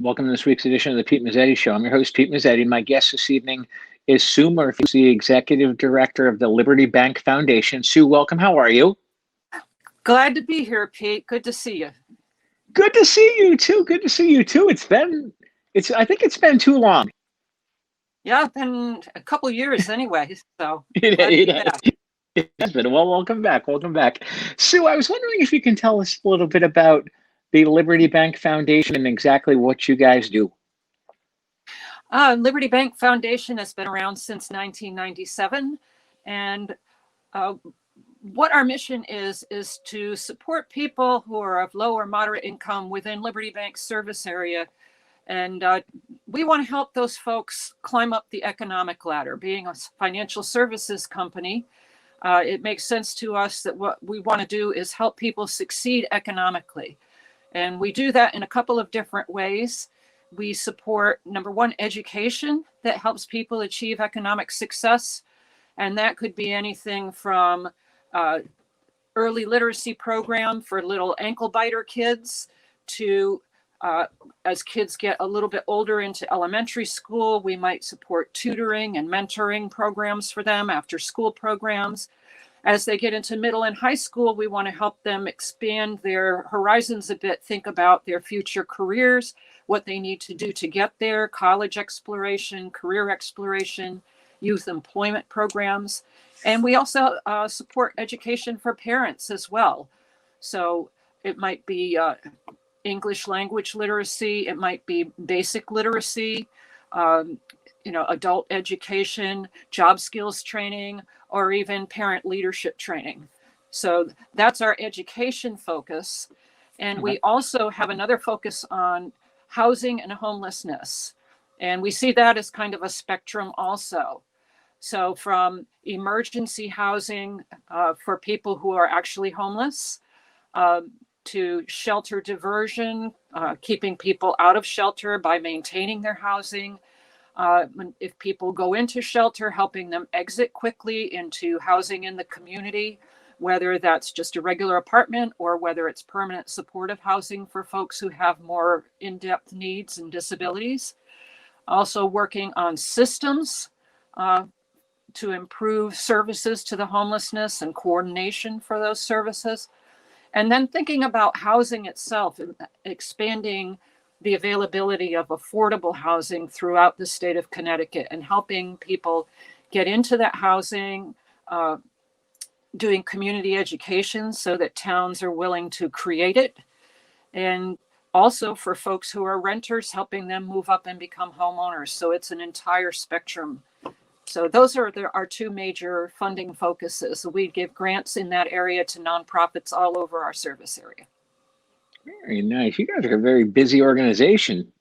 Welcome to this week's edition of the Pete Mezzetti Show. I'm your host, Pete Mezzetti. My guest this evening is Sue Murphy, the Executive Director of the Liberty Bank Foundation. Sue, welcome. How are you? Glad to be here, Pete. Good to see you. Good to see you too. Good to see you too. I think it's been too long. Yeah, it's been a couple of years anyway. So It has been. Well, welcome back. Welcome back. Sue, I was wondering if you can tell us a little bit about the Liberty Bank Foundation and exactly what you guys do. Liberty Bank Foundation has been around since 1997. And what our mission is to support people who are of low or moderate income within Liberty Bank's service area. And we want to help those folks climb up the economic ladder. Being a financial services company, it makes sense to us that what we want to do is help people succeed economically. And we do that in a couple of different ways. We support, number one, education that helps people achieve economic success. And that could be anything from early literacy program for little ankle biter kids to as kids get a little bit older into elementary school, we might support tutoring and mentoring programs for them, after school programs. As they get into middle and high school, we want to help them expand their horizons a bit, think about their future careers, what they need to do to get there, college exploration, career exploration, youth employment programs. And we also support education for parents as well. So it might be English language literacy, it might be basic literacy, adult education, job skills training, or even parent leadership training. So that's our education focus. And we also have another focus on housing and homelessness. And we see that as kind of a spectrum also. So from emergency housing for people who are actually homeless, to shelter diversion, keeping people out of shelter by maintaining their housing. If people go into shelter, helping them exit quickly into housing in the community, whether that's just a regular apartment or whether it's permanent supportive housing for folks who have more in-depth needs and disabilities. Also working on systems to improve services to the homelessness and coordination for those services. And then thinking about housing itself and expanding the availability of affordable housing throughout the state of Connecticut and helping people get into that housing, doing community education so that towns are willing to create it. And also for folks who are renters, helping them move up and become homeowners. So it's an entire spectrum. So those are our two major funding focuses. We give grants in that area to nonprofits all over our service area. Very nice. You guys are a very busy organization.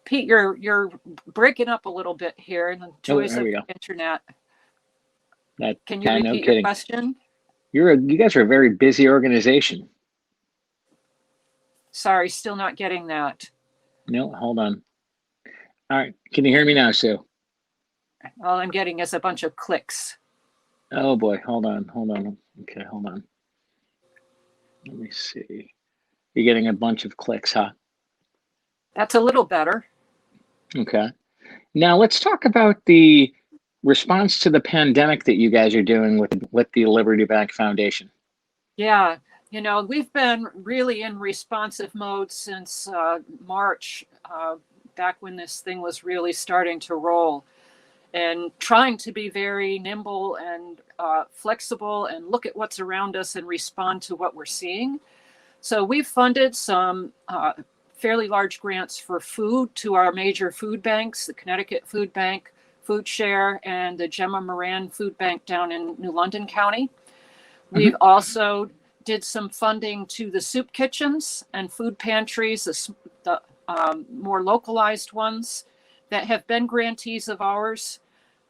Pete, you're breaking up a little bit here in the joys of the internet. Can you repeat your question? You guys are a very busy organization. Sorry, still not getting that. No, hold on. All right. Can you hear me now, Sue? All I'm getting is a bunch of clicks. Oh boy, hold on. Okay, hold on. Let me see. You're getting a bunch of clicks, huh? That's a little better. Okay. Now let's talk about the response to the pandemic that you guys are doing with the Liberty Bank Foundation. Yeah, we've been really in responsive mode since March, back when this thing was really starting to roll, and trying to be very nimble and flexible and look at what's around us and respond to what we're seeing. So we've funded some fairly large grants for food to our major food banks, the Connecticut Food Bank, Food Share, and the Gemma Moran Food Bank down in New London County. We've also did some funding to the soup kitchens and food pantries, the more localized ones that have been grantees of ours.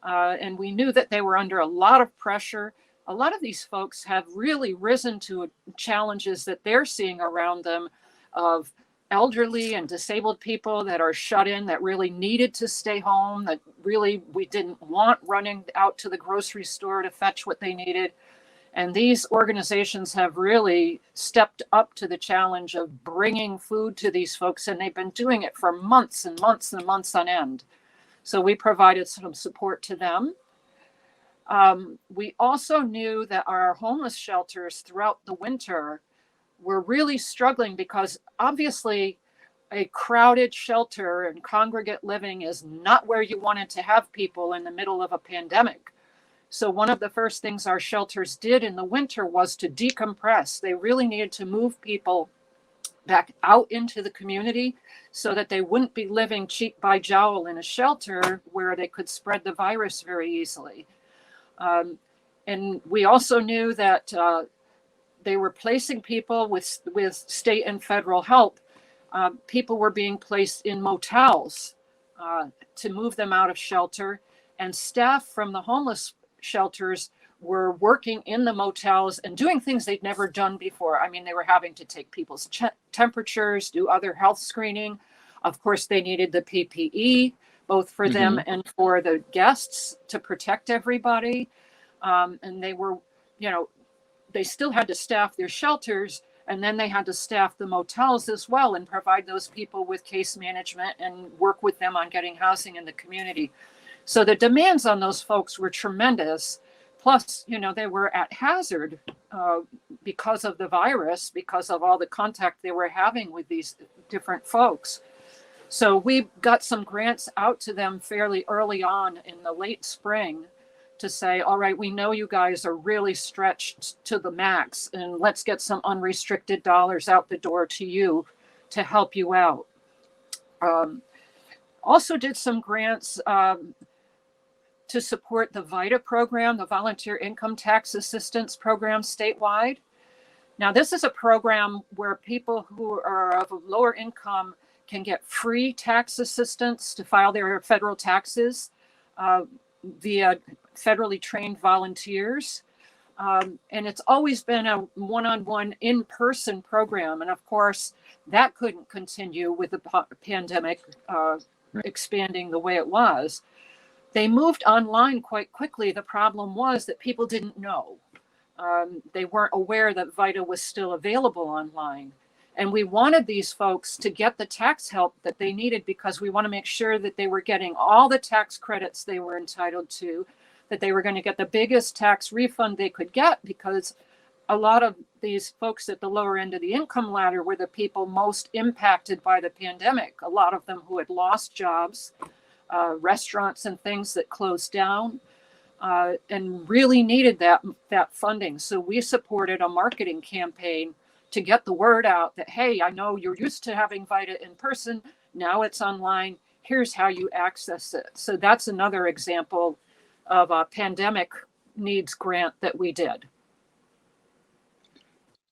And we knew that they were under a lot of pressure. A lot of these folks have really risen to challenges that they're seeing around them of elderly and disabled people that are shut in, that really needed to stay home, that really we didn't want running out to the grocery store to fetch what they needed. And these organizations have really stepped up to the challenge of bringing food to these folks, and they've been doing it for months and months and months on end. So we provided some support to them. We also knew that our homeless shelters throughout the winter were really struggling because obviously a crowded shelter and congregate living is not where you wanted to have people in the middle of a pandemic. So one of the first things our shelters did in the winter was to decompress. They really needed to move people back out into the community so that they wouldn't be living cheek by jowl in a shelter where they could spread the virus very easily. And we also knew that they were placing people with state and federal help. People were being placed in motels to move them out of shelter, and staff from the homeless shelters were working in the motels and doing things they'd never done before. I mean, they were having to take people's temperatures, do other health screening. Of course, they needed the PPE, both for them and for the guests, to protect everybody. And they were, they still had to staff their shelters, and then they had to staff the motels as well and provide those people with case management and work with them on getting housing in the community. So the demands on those folks were tremendous. Plus, they were at hazard because of the virus, because of all the contact they were having with these different folks. So we got some grants out to them fairly early on in the late spring to say, all right, we know you guys are really stretched to the max, and let's get some unrestricted dollars out the door to you to help you out. Also did some grants to support the VITA program, the Volunteer Income Tax Assistance Program statewide. Now, this is a program where people who are of a lower income can get free tax assistance to file their federal taxes via federally trained volunteers. And it's always been a one-on-one in-person program. And of course, that couldn't continue with the pandemic expanding the way it was. They moved online quite quickly. The problem was that people didn't know. They weren't aware that VITA was still available online. And we wanted these folks to get the tax help that they needed because we want to make sure that they were getting all the tax credits they were entitled to, that they were going to get the biggest tax refund they could get, because a lot of these folks at the lower end of the income ladder were the people most impacted by the pandemic. A lot of them who had lost jobs, restaurants and things that closed down, and really needed that funding. So we supported a marketing campaign to get the word out that, hey, I know you're used to having VITA in person. Now it's online. Here's how you access it. So that's another example of a pandemic needs grant that we did.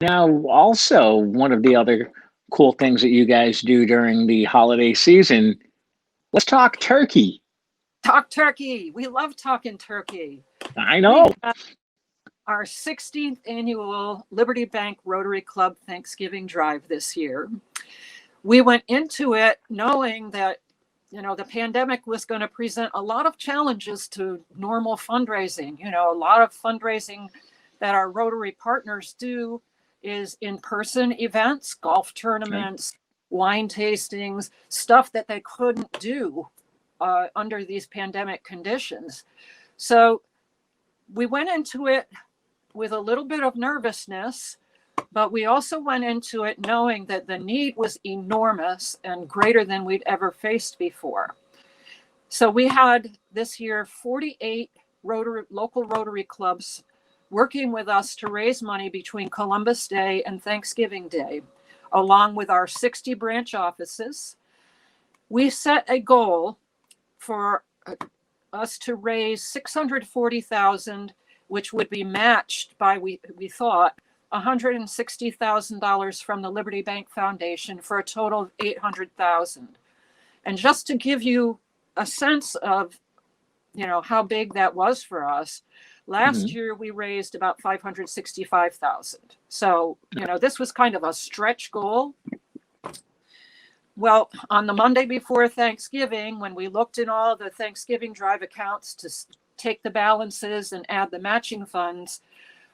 Now, also, one of the other cool things that you guys do during the holiday season, let's talk turkey. Talk turkey. We love talking turkey. I know. Our 16th annual Liberty Bank Rotary Club Thanksgiving Drive this year. We went into it knowing that, the pandemic was going to present a lot of challenges to normal fundraising. A lot of fundraising that our Rotary partners do is in-person events, golf tournaments, wine tastings, stuff that they couldn't do under these pandemic conditions. So we went into it with a little bit of nervousness, but we also went into it knowing that the need was enormous and greater than we'd ever faced before. So we had this year 48 local Rotary clubs working with us to raise money between Columbus Day and Thanksgiving Day, along with our 60 branch offices. We set a goal for us to raise $640,000, which would be matched by, we thought, $160,000 from the Liberty Bank Foundation, for a total of $800,000. And just to give you a sense of, how big that was for us, last year we raised about $565,000. So, this was kind of a stretch goal. Well, on the Monday before Thanksgiving, when we looked in all the Thanksgiving Drive accounts to take the balances and add the matching funds,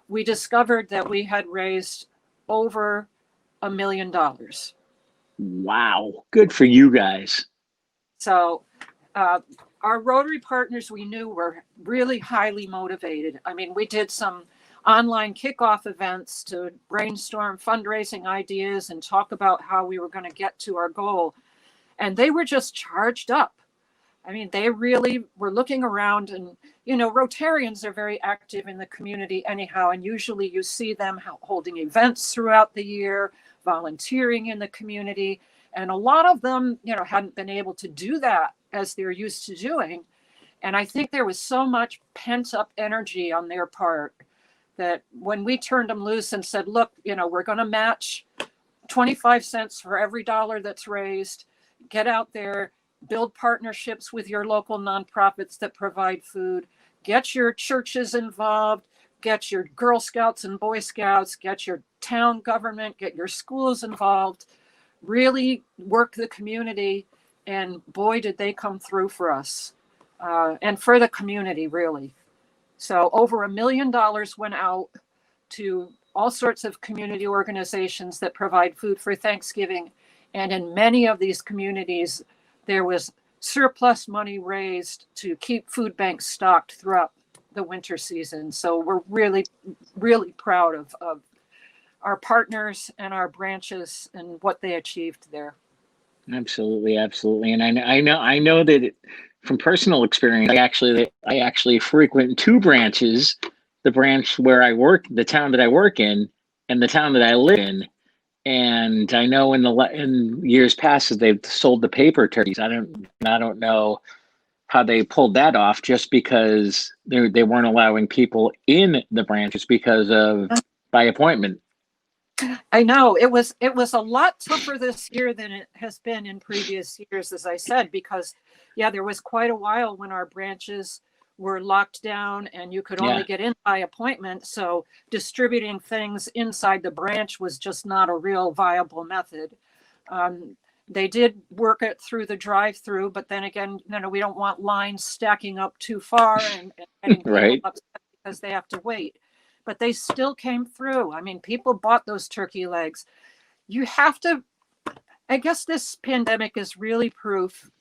we discovered that we had raised over $1 million. Wow. Good for you guys. So our Rotary partners we knew were really highly motivated. I mean, we did some online kickoff events to brainstorm fundraising ideas and talk about how we were going to get to our goal. And they were just charged up. I mean, they really were looking around, and, you know, Rotarians are very active in the community anyhow. And usually you see them holding events throughout the year, volunteering in the community. And a lot of them, you know, hadn't been able to do that as they're used to doing. And I think there was so much pent up energy on their part that when we turned them loose and said, look, you know, we're going to match 25 cents for every dollar that's raised, get out there, build partnerships with your local nonprofits that provide food, get your churches involved, get your Girl Scouts and Boy Scouts, get your town government, get your schools involved, really work the community. And boy, did they come through for us and for the community, really. So over $1 million went out to all sorts of community organizations that provide food for Thanksgiving. And in many of these communities, there was surplus money raised to keep food banks stocked throughout the winter season. So we're really, really proud of our partners and our branches and what they achieved there. Absolutely, absolutely. And I know that from personal experience, I actually frequent two branches, the branch where I work, the town that I work in, and the town that I live in. And I know in years past that they've sold the paper turkeys. I don't know how they pulled that off, just because they weren't allowing people in the branches because of by appointment. I know it was a lot tougher this year than it has been in previous years, as I said, because yeah, there was quite a while when our branches were locked down and you could only get in by appointment. So distributing things inside the branch was just not a real viable method. They did work it through the drive-through, but then again, you know, we don't want lines stacking up too far and getting people Right. upset because they have to wait. But they still came through. I mean, people bought those turkey legs. You have to, I guess this pandemic is really proof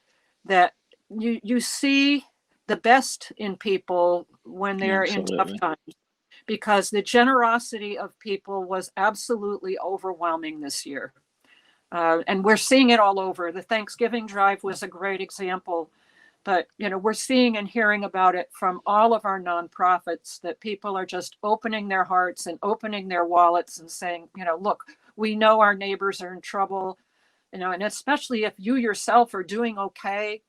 that you see the best in people when they're in tough Absolutely. times, because the generosity of people was absolutely overwhelming this year. And we're seeing it all over. The Thanksgiving drive was a great example. But, you know, we're seeing and hearing about it from all of our nonprofits, that people are just opening their hearts and opening their wallets and saying, you know, look, we know our neighbors are in trouble, you know, and especially if you yourself are doing okay,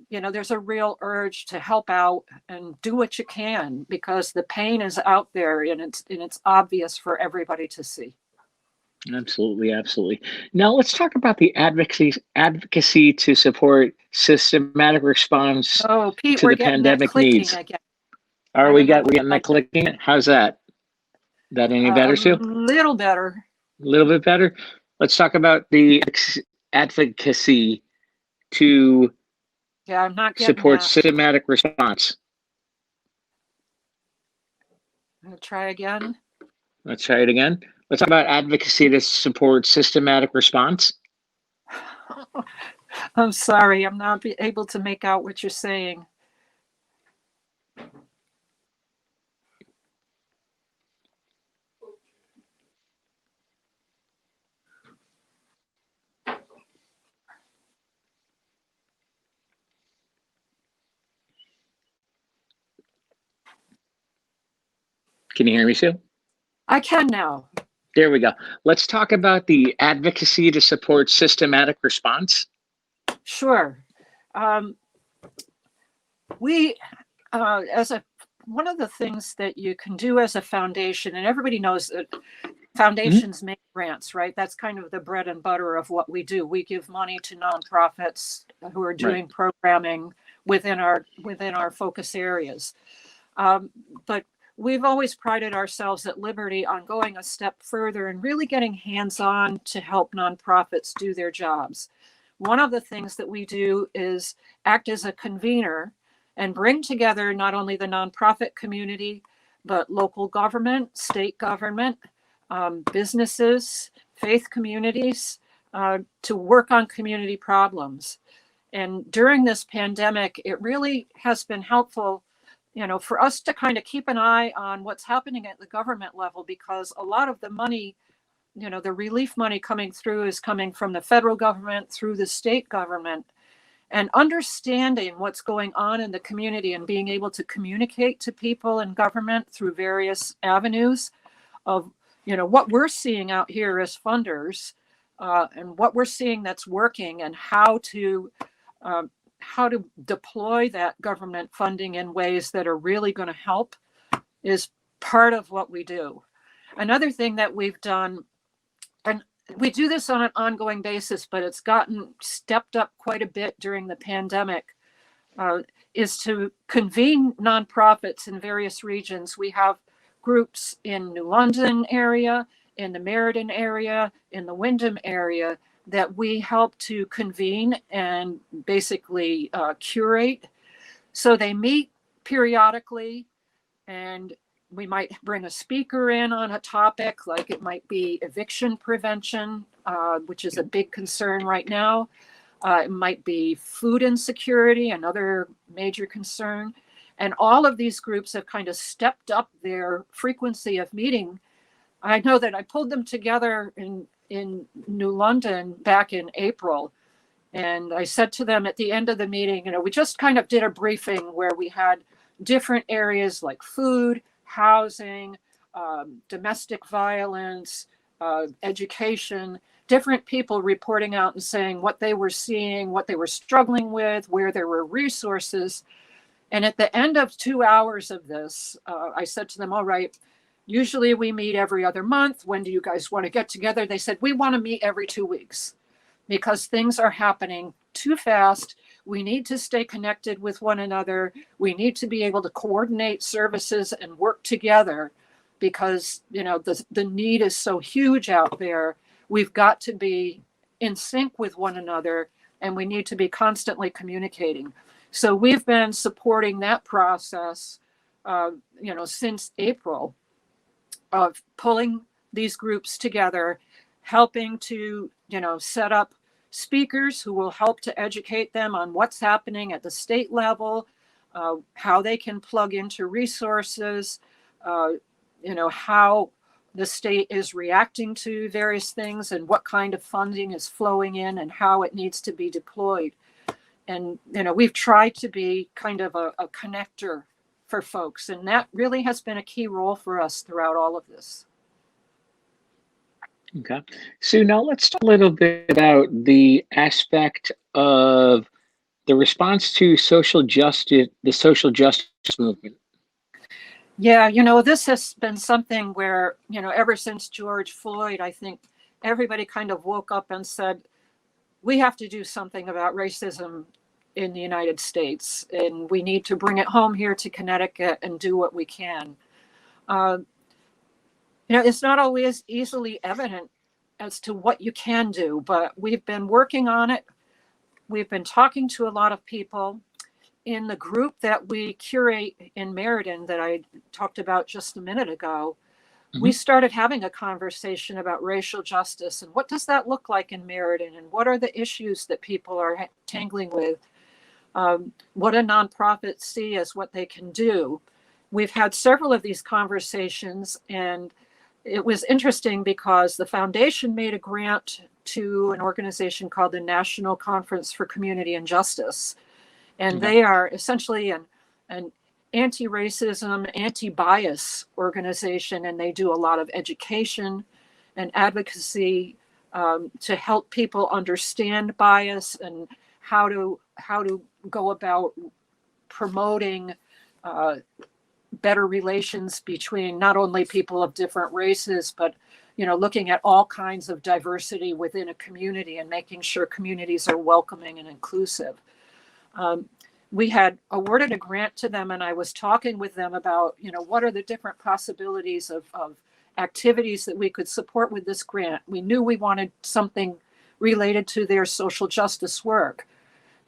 you know, there's a real urge to help out and do what you can, because the pain is out there and it's obvious for everybody to see. Absolutely, absolutely. Now let's talk about the advocacy to support systematic response Oh, Pete, to we're the getting that pandemic clicking needs. again. Are I don't know we what getting that happened. clicking? How's that? That any A better, Sue? little better. A little bit better. Let's talk about the advocacy to Yeah, I'm not getting support that. systematic response. I'll try again. Let's try it again. Let's talk about advocacy to support systematic response. I'm sorry, I'm not able to make out what you're saying. Can you hear me, Sue? I can now. There we go. Let's talk about the advocacy to support systematic response. Sure. Um, we, as a one of the things that you can do as a foundation, and everybody knows that foundations make grants, right? That's kind of the bread and butter of what we do. We give money to nonprofits who are doing programming within our focus areas. But we've always prided ourselves at Liberty on going a step further and really getting hands-on to help nonprofits do their jobs. One of the things that we do is act as a convener and bring together not only the nonprofit community, but local government, state government, businesses, faith communities, to work on community problems. And during this pandemic, it really has been helpful, for us to kind of keep an eye on what's happening at the government level, because a lot of the money, the relief money coming through is coming from the federal government through the state government. And understanding what's going on in the community and being able to communicate to people in government through various avenues of, what we're seeing out here as funders, and what we're seeing that's working, and how to deploy that government funding in ways that are really going to help, is part of what we do. Another thing that we've done, and we do this on an ongoing basis, but it's gotten stepped up quite a bit during the pandemic, is to convene nonprofits in various regions. We have groups in New London area, in the Meriden area, in the Wyndham area, that we help to convene and basically curate. So they meet periodically, and we might bring a speaker in on a topic, like it might be eviction prevention, which is a big concern right now. It might be food insecurity, another major concern. And all of these groups have kind of stepped up their frequency of meeting. I know that I pulled them together in New London back in April. And I said to them at the end of the meeting, we just kind of did a briefing where we had different areas like food, housing, domestic violence, education, different people reporting out and saying what they were seeing, what they were struggling with, where there were resources. And at the end of 2 hours of this, I said to them, all right, usually we meet every other month. When do you guys want to get together? They said, we want to meet every 2 weeks because things are happening too fast. We need to stay connected with one another. We need to be able to coordinate services and work together because, the need is so huge out there. We've got to be in sync with one another, and we need to be constantly communicating. So we've been supporting that process, since April, of pulling these groups together, helping to, set up speakers who will help to educate them on what's happening at the state level, how they can plug into resources, how the state is reacting to various things and what kind of funding is flowing in and how it needs to be deployed. And, we've tried to be kind of a connector for folks, and that really has been a key role for us throughout all of this. Okay. So now let's talk a little bit about the aspect of the response to social justice, the social justice movement. Yeah, this has been something where, ever since George Floyd, I think everybody kind of woke up and said, we have to do something about racism in the United States, and we need to bring it home here to Connecticut and do what we can. It's not always easily evident as to what you can do, but we've been working on it. We've been talking to a lot of people. In the group that we curate in Meriden that I talked about just a minute ago, we started having a conversation about racial justice and what does that look like in Meriden and what are the issues that people are tangling with, what a nonprofit see as what they can do. We've had several of these conversations, and it was interesting because the foundation made a grant to an organization called the National Conference for Community and Justice. And they are essentially an anti-racism, anti-bias organization, and they do a lot of education and advocacy to help people understand bias and how to go about promoting better relations between not only people of different races, but looking at all kinds of diversity within a community and making sure communities are welcoming and inclusive. We had awarded a grant to them, and I was talking with them about, what are the different possibilities of activities that we could support with this grant. We knew we wanted something related to their social justice work.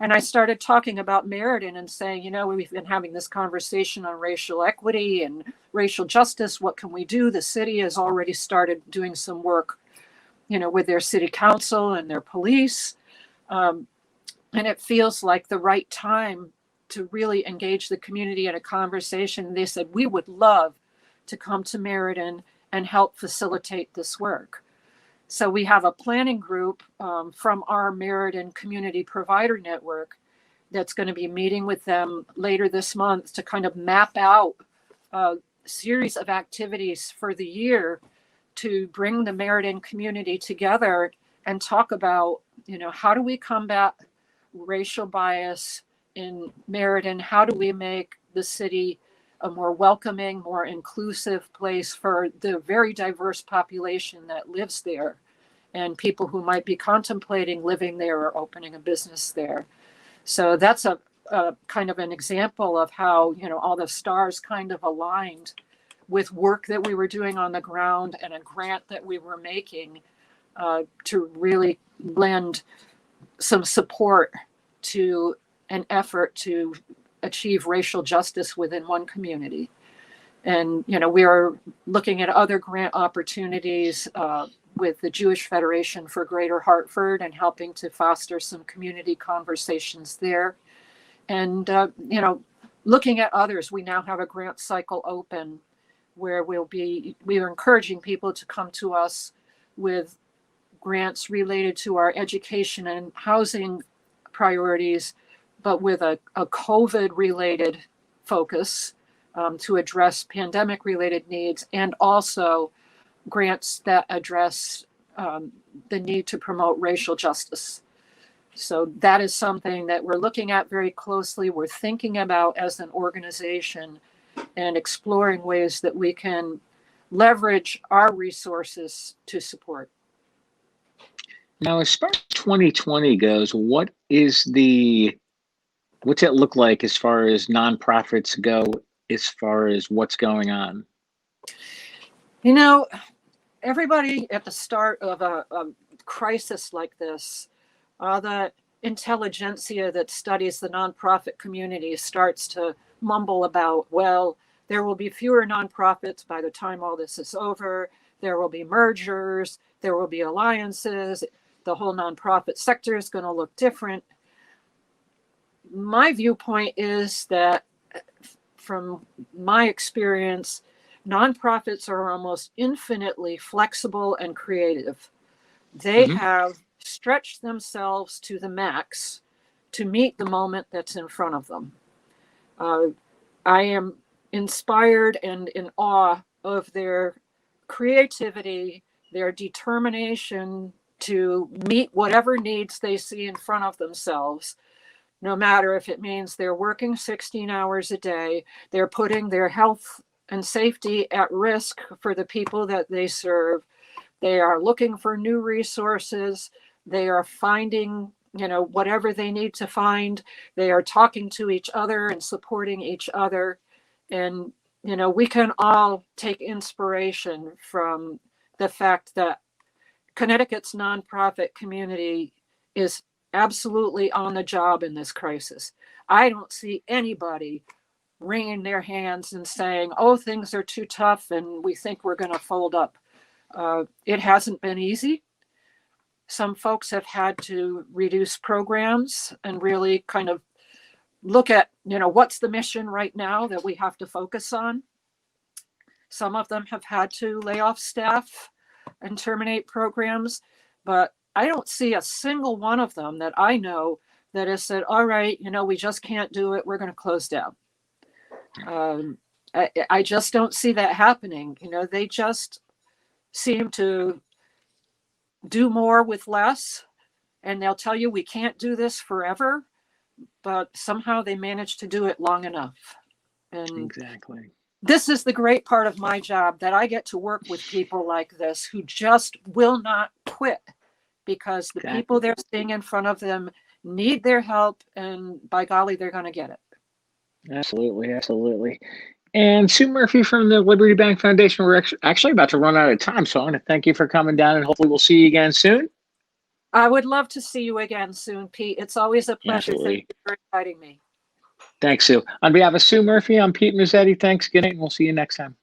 And I started talking about Meriden and saying, we've been having this conversation on racial equity and racial justice. What can we do? The city has already started doing some work, with their city council and their police. And it feels like the right time to really engage the community in a conversation. They said, we would love to come to Meriden and help facilitate this work. So we have a planning group from our Meriden Community Provider Network that's going to be meeting with them later this month to kind of map out a series of activities for the year to bring the Meriden community together and talk about, how do we combat racial bias in Meriden? How do we make the city a more welcoming, more inclusive place for the very diverse population that lives there and people who might be contemplating living there or opening a business there? So that's a kind of an example of how, all the stars kind of aligned with work that we were doing on the ground and a grant that we were making to really lend some support to an effort to achieve racial justice within one community. And, we are looking at other grant opportunities with the Jewish Federation for Greater Hartford and helping to foster some community conversations there. And, looking at others, we now have a grant cycle open where we are encouraging people to come to us with grants related to our education and housing priorities, but with a COVID-related focus to address pandemic-related needs, and also grants that address the need to promote racial justice. So that is something that we're looking at very closely. We're thinking about as an organization and exploring ways that we can leverage our resources to support. Now, as far as 2020 goes, what's it look like as far as nonprofits go, as far as what's going on? Everybody at the start of a crisis like this, the intelligentsia that studies the nonprofit community starts to mumble about, well, there will be fewer nonprofits by the time all this is over. There will be mergers. There will be alliances. The whole nonprofit sector is going to look different. My viewpoint is that, from my experience, nonprofits are almost infinitely flexible and creative. They have stretched themselves to the max to meet the moment that's in front of them. I am inspired and in awe of their creativity, their determination to meet whatever needs they see in front of themselves, no matter if it means they're working 16 hours a day, they're putting their health and safety at risk for the people that they serve. They are looking for new resources. They are finding, whatever they need to find. They are talking to each other and supporting each other. And, we can all take inspiration from the fact that Connecticut's nonprofit community is absolutely on the job in this crisis. I don't see anybody wringing their hands and saying, oh, things are too tough and we think we're going to fold up. It hasn't been easy. Some folks have had to reduce programs and really kind of look at, what's the mission right now that we have to focus on. Some of them have had to lay off staff and terminate programs, but I don't see a single one of them that I know that has said, all right, we just can't do it. We're going to close down. I just don't see that happening. They just seem to do more with less, and they'll tell you we can't do this forever, but somehow they manage to do it long enough. And exactly. This is the great part of my job, that I get to work with people like this who just will not quit because the people they're seeing in front of them need their help, and by golly, they're going to get it. Absolutely, absolutely. And Sue Murphy from the Liberty Bank Foundation, we're actually about to run out of time, so I want to thank you for coming down, and hopefully we'll see you again soon. I would love to see you again soon, Pete. It's always a pleasure. Absolutely. Thank you for inviting me. Thanks, Sue. On behalf of Sue Murphy, I'm Pete Mezzetti. Thanks, good night, and we'll see you next time.